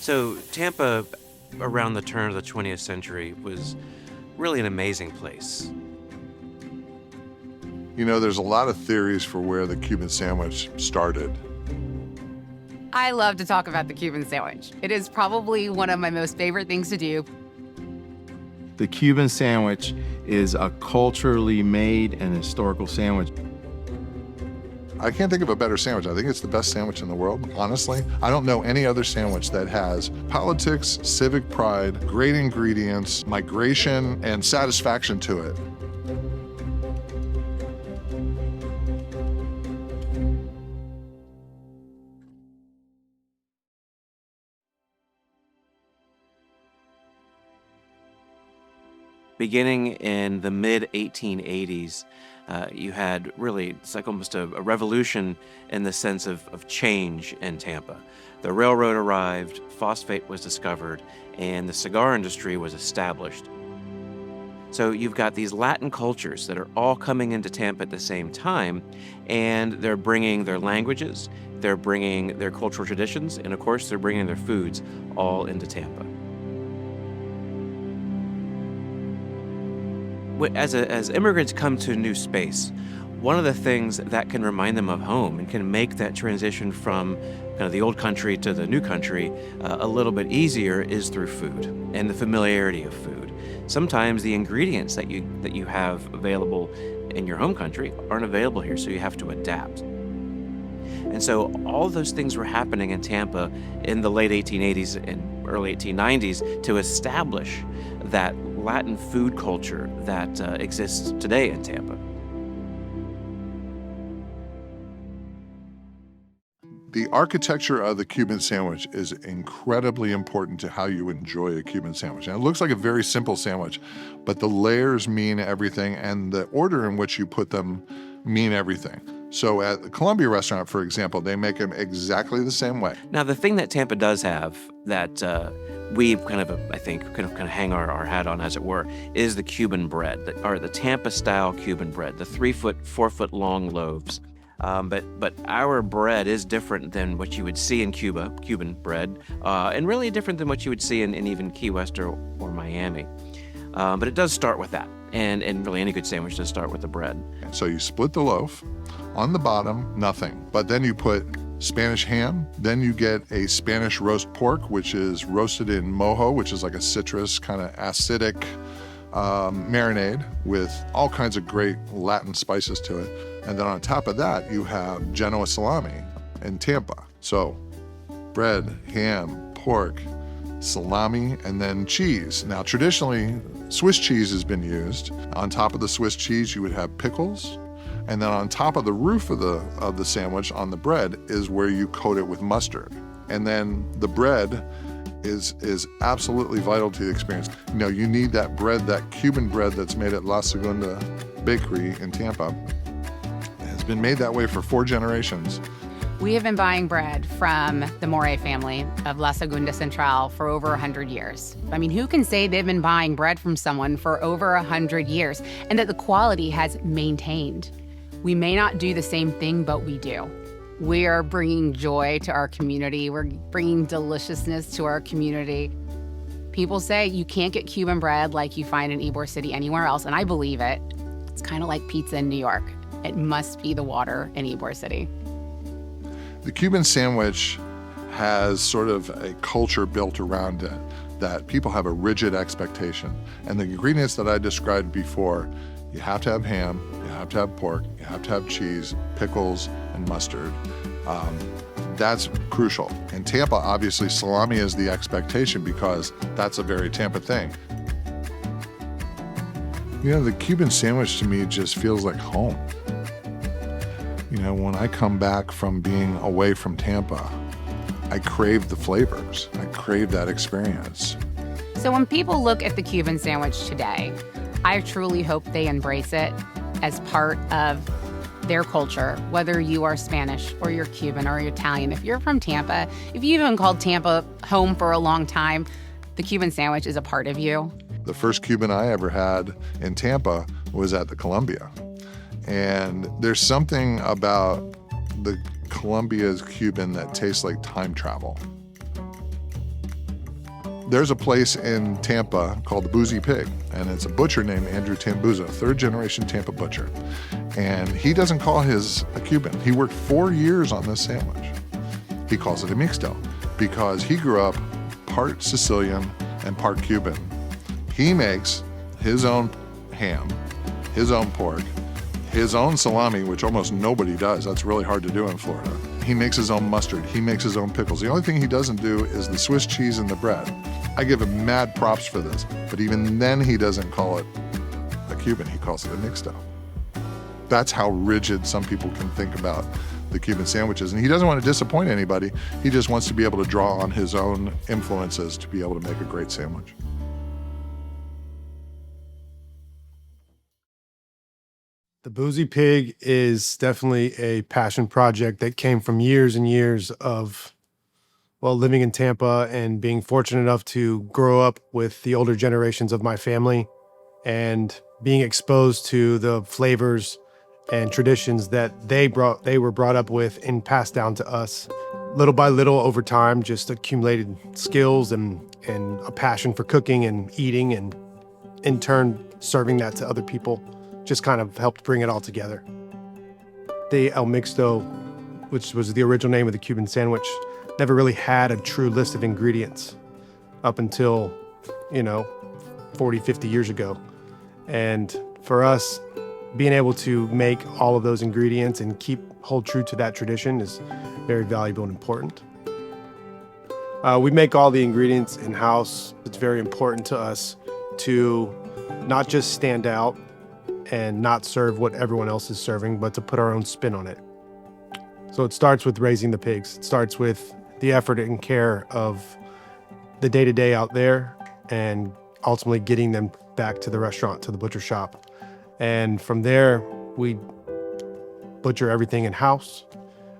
So Tampa, around the turn of the 20th century, was really an amazing place. You know, there's a lot of theories for where the Cuban sandwich started. I love to talk about the Cuban sandwich. It is probably one of my most favorite things to do. The Cuban sandwich is a culturally made and historical sandwich. I can't think of a better sandwich. I think it's the best sandwich in the world, honestly. I don't know any other sandwich that has politics, civic pride, great ingredients, migration, and satisfaction to it. Beginning in the mid-1880s, you had really, it's like almost a revolution in the sense of change in Tampa. The railroad arrived, phosphate was discovered, and the cigar industry was established. So you've got these Latin cultures that are all coming into Tampa at the same time, and they're bringing their languages, they're bringing their cultural traditions, and of course they're bringing their foods all into Tampa. As immigrants come to a new space, one of the things that can remind them of home and can make that transition from kind of the old country to the new country a little bit easier is through food and the familiarity of food. Sometimes the ingredients that you have available in your home country aren't available here, so you have to adapt. And so all of those things were happening in Tampa in the late 1880s and early 1890s to establish that Latin food culture that exists today in Tampa. The architecture of the Cuban sandwich is incredibly important to how you enjoy a Cuban sandwich. And it looks like a very simple sandwich, but the layers mean everything, and the order in which you put them mean everything. So at the Columbia restaurant, for example, they make them exactly the same way. Now, the thing that Tampa does have that we kind of, I think, kind of hang our hat on, as it were, is the Cuban bread, or the Tampa-style Cuban bread, the 3-foot, 4-foot long loaves. But our bread is different than what you would see in Cuba, Cuban bread, and really different than what you would see in even Key West or Miami. But it does start with that, and really any good sandwich does start with the bread. So you split the loaf. On the bottom, nothing. But then you put Spanish ham. Then you get a Spanish roast pork, which is roasted in mojo, which is like a citrus kind of acidic marinade with all kinds of great Latin spices to it. And then on top of that, you have Genoa salami in Tampa. So bread, ham, pork, salami, and then cheese. Now, traditionally, Swiss cheese has been used. On top of the Swiss cheese, you would have pickles. And then on top of the roof of the sandwich on the bread is where you coat it with mustard. And then the bread is absolutely vital to the experience. You know, you need that bread, that Cuban bread that's made at La Segunda Bakery in Tampa. It has been made that way for 4 generations. We have been buying bread from the More family of La Segunda Central for over 100 years. I mean, who can say they've been buying bread from someone for over 100 years and that the quality has maintained? We may not do the same thing, but we do. We are bringing joy to our community. We're bringing deliciousness to our community. People say you can't get Cuban bread like you find in Ybor City anywhere else, and I believe it. It's kind of like pizza in New York. It must be the water in Ybor City. The Cuban sandwich has sort of a culture built around it that people have a rigid expectation. And the ingredients that I described before, you have to have ham, you have to have pork, you have to have cheese, pickles, and mustard. That's crucial. In Tampa, obviously, salami is the expectation because that's a very Tampa thing. You know, the Cuban sandwich to me just feels like home. You know, when I come back from being away from Tampa, I crave the flavors. I crave that experience. So when people look at the Cuban sandwich today, I truly hope they embrace it as part of their culture, whether you are Spanish or you're Cuban or you're Italian. If you're from Tampa, if you've even called Tampa home for a long time, the Cuban sandwich is a part of you. The first Cuban I ever had in Tampa was at the Columbia. And there's something about the Columbia's Cuban that tastes like time travel. There's a place in Tampa called the Boozy Pig, and it's a butcher named Andrew Tambuza, third generation Tampa butcher. And he doesn't call his a Cuban. He worked 4 years on this sandwich. He calls it a mixto because he grew up part Sicilian and part Cuban. He makes his own ham, his own pork, his own salami, which almost nobody does. That's really hard to do in Florida. He makes his own mustard. He makes his own pickles. The only thing he doesn't do is the Swiss cheese and the bread. I give him mad props for this, but even then he doesn't call it a Cuban. He calls it a mixto. That's how rigid some people can think about the Cuban sandwiches. And he doesn't want to disappoint anybody. He just wants to be able to draw on his own influences to be able to make a great sandwich. The Boozy Pig is definitely a passion project that came from years and years of, well, living in Tampa and being fortunate enough to grow up with the older generations of my family and being exposed to the flavors and traditions that they were brought up with and passed down to us. Little by little over time, just accumulated skills and a passion for cooking and eating, and in turn serving that to other people just kind of helped bring it all together. The El Mixto, which was the original name of the Cuban sandwich, never really had a true list of ingredients up until, 40, 50 years ago. And for us, being able to make all of those ingredients and hold true to that tradition is very valuable and important. We make all the ingredients in-house. It's very important to us to not just stand out and not serve what everyone else is serving, but to put our own spin on it. So it starts with raising the pigs. It starts with the effort and care of the day-to-day out there and ultimately getting them back to the restaurant, to the butcher shop. And from there, we butcher everything in-house.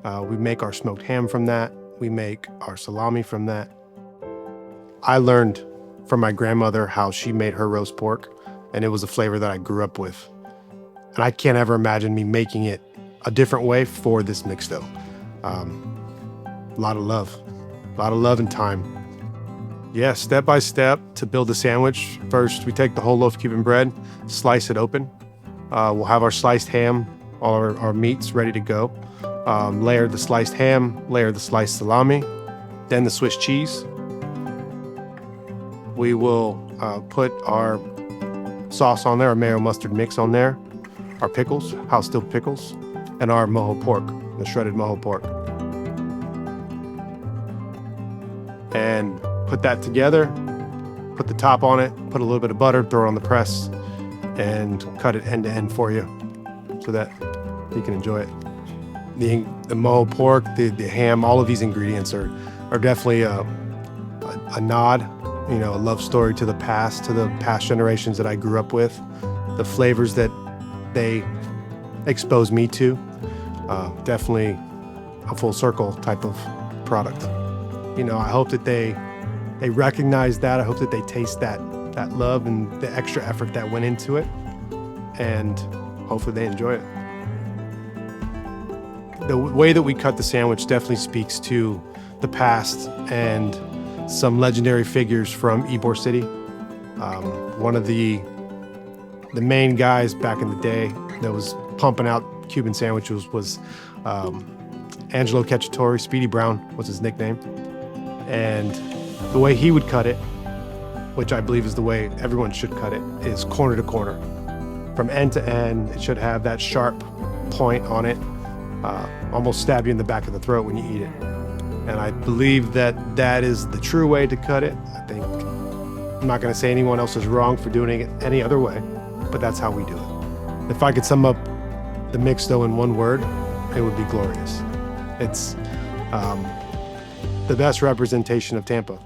We make our smoked ham from that. We make our salami from that. I learned from my grandmother how she made her roast pork, and it was a flavor that I grew up with. And I can't ever imagine me making it a different way for this mixto. A lot of love and time. Yeah, step by step to build the sandwich. First, we take the whole loaf Cuban bread, slice it open. We'll have our sliced ham, all our meats ready to go. Layer the sliced ham, layer the sliced salami, then the Swiss cheese. We will put our sauce on there, our mayo mustard mix on there, our pickles, house stilled pickles, and our mojo pork, the shredded mojo pork. And put that together, put the top on it, put a little bit of butter, throw it on the press, and cut it end to end for you so that you can enjoy it. The mojo pork, the ham, all of these ingredients are definitely a nod, a love story to the past generations that I grew up with, the flavors that they exposed me to. Definitely a full circle type of product. I hope that they recognize that. I hope that they taste that love and the extra effort that went into it, and hopefully they enjoy it. The way that we cut the sandwich definitely speaks to the past and some legendary figures from Ybor City. One of the main guys back in the day that was pumping out Cuban sandwiches was Angelo Cacciatore. Speedy Brown was his nickname. And the way he would cut it, which I believe is the way everyone should cut it, is corner to corner. From end to end, it should have that sharp point on it, almost stab you in the back of the throat when you eat it. And I believe that is the true way to cut it. I'm not going to say anyone else is wrong for doing it any other way, but that's how we do it. If I could sum up the mixto in one word, it would be glorious. It's the best representation of Tampa.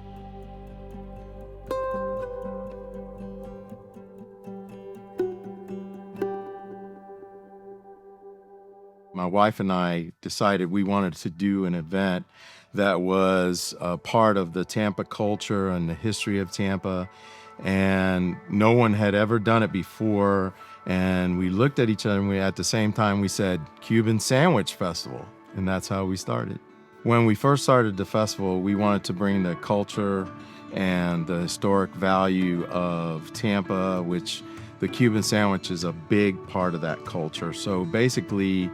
My wife and I decided we wanted to do an event that was a part of the Tampa culture and the history of Tampa, and no one had ever done it before. And we looked at each other and at the same time we said, Cuban Sandwich Festival, and that's how we started. When we first started the festival, we wanted to bring the culture and the historic value of Tampa, which the Cuban sandwich is a big part of that culture. So basically,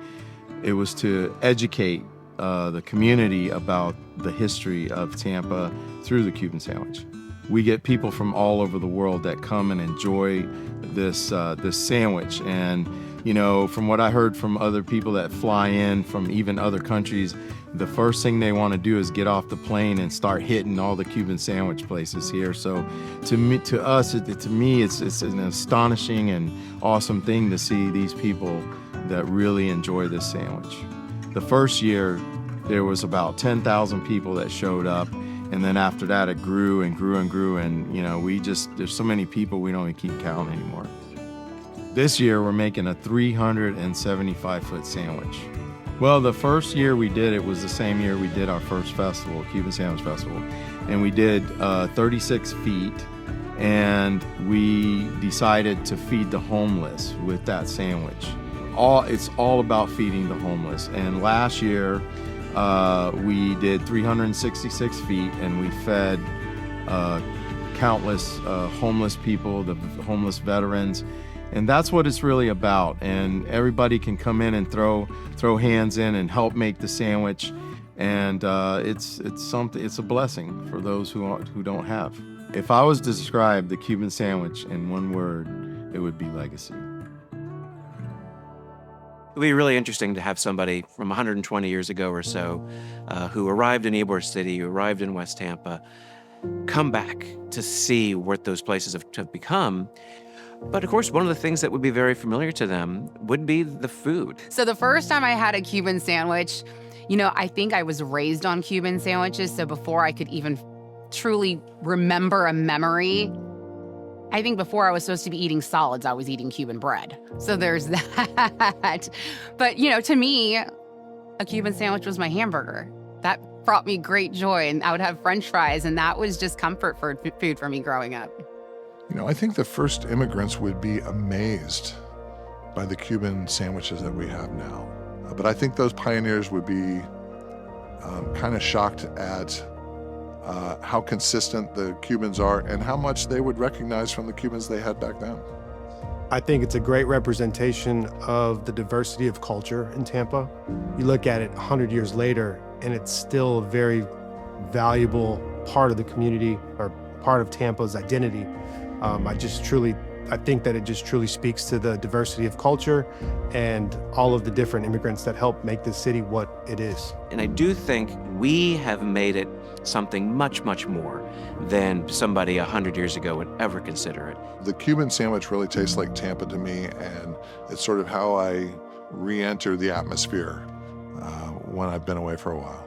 it was to educate the community about the history of Tampa through the Cuban sandwich. We get people from all over the world that come and enjoy this sandwich. And you know, from what I heard from other people that fly in from even other countries, the first thing they want to do is get off the plane and start hitting all the Cuban sandwich places here. So to me, it's an astonishing and awesome thing to see these people that really enjoy this sandwich. The first year, there was about 10,000 people that showed up. And then after that, it grew and grew and grew. And, you know, there's so many people, we don't even keep count anymore. This year, we're making a 375-foot sandwich. Well, the first year we did it was the same year we did our first festival, Cuban Sandwich Festival. And we did 36 feet. And we decided to feed the homeless with that sandwich. It's all about feeding the homeless. And last year, we did 366 feet, and we fed countless homeless people, the homeless veterans. And that's what it's really about. And everybody can come in and throw hands in and help make the sandwich. And it's a blessing for those who don't have. If I was to describe the Cuban sandwich in one word, it would be legacy. It would be really interesting to have somebody from 120 years ago or so who arrived in Ybor City, who arrived in West Tampa, come back to see what those places have become. But of course, one of the things that would be very familiar to them would be the food. So the first time I had a Cuban sandwich, you know, I think I was raised on Cuban sandwiches. So before I could even truly remember a memory, I think before I was supposed to be eating solids, I was eating Cuban bread. So there's that. But, you know, to me, a Cuban sandwich was my hamburger. That brought me great joy. And I would have French fries. And that was just comfort food for me growing up. You know, I think the first immigrants would be amazed by the Cuban sandwiches that we have now. But I think those pioneers would be kind of shocked at how consistent the Cubans are and how much they would recognize from the Cubans they had back then. I think it's a great representation of the diversity of culture in Tampa. You look at it 100 years later, and it's still a very valuable part of the community or part of Tampa's identity. I think that it just truly speaks to the diversity of culture and all of the different immigrants that help make this city what it is. And I do think we have made it something much, much more than somebody 100 years ago would ever consider it. The Cuban sandwich really tastes like Tampa to me, and it's sort of how I re-enter the atmosphere when I've been away for a while.